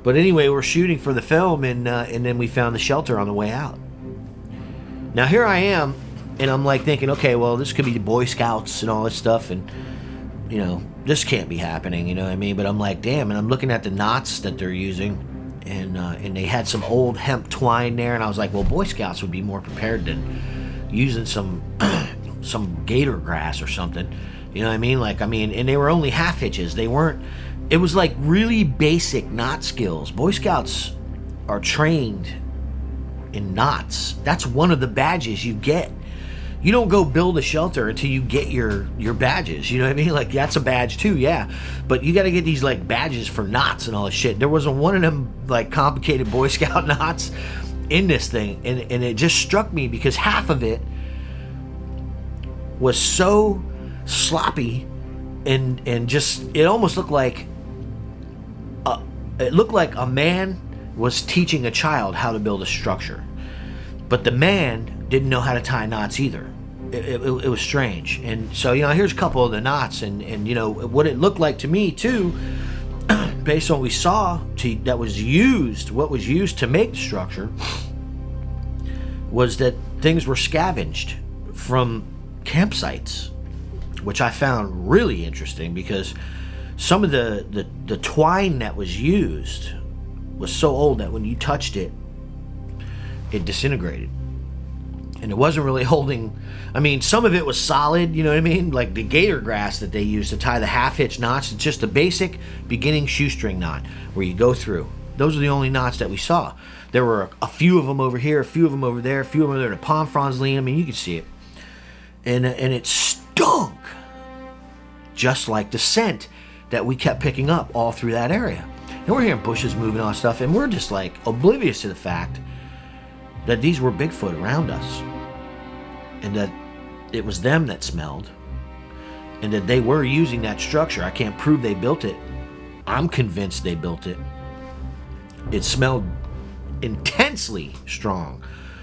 But anyway, we're shooting for the film, and then we found the shelter on the way out. Now here I am, and I'm like thinking, okay, well, this could be the Boy Scouts and all this stuff, and you know, this can't be happening, you know what I mean? But I'm like, damn, and I'm looking at the knots that they're using, and they had some old hemp twine there, and I was like, well, Boy Scouts would be more prepared than using some gator grass or something, you know what I mean? Like, I mean, and they were only half hitches. They weren't. It was like really basic knot skills. Boy Scouts are trained in knots. That's one of the badges you get. You don't go build a shelter until you get your badges. You know what I mean? Like, that's a badge too, yeah. But you got to get these like badges for knots and all this shit. There wasn't one of them like complicated Boy Scout knots in this thing, and it just struck me because half of it was so sloppy and just, it almost looked like a man was teaching a child how to build a structure, but the man didn't know how to tie knots either. It was strange. And so, you know, here's a couple of the knots, and you know what it looked like to me too, based on what we saw, what was used to make the structure, was that things were scavenged from campsites, which I found really interesting because some of the twine that was used was so old that when you touched it, it disintegrated. And it wasn't really holding, I mean, some of it was solid, you know what I mean? Like the gator grass that they used to tie the half-hitch knots, it's just a basic beginning shoestring knot where you go through. Those are the only knots that we saw. There were a few of them over here, a few of them over there, a few of them there, the palm fronds lean, I mean, you could see it. And it stunk, just like the scent that we kept picking up all through that area. And we're hearing bushes moving on stuff, and we're just like oblivious to the fact that these were Bigfoot around us, and that it was them that smelled, and that they were using that structure. I can't prove they built it. I'm convinced they built it. It smelled intensely strong,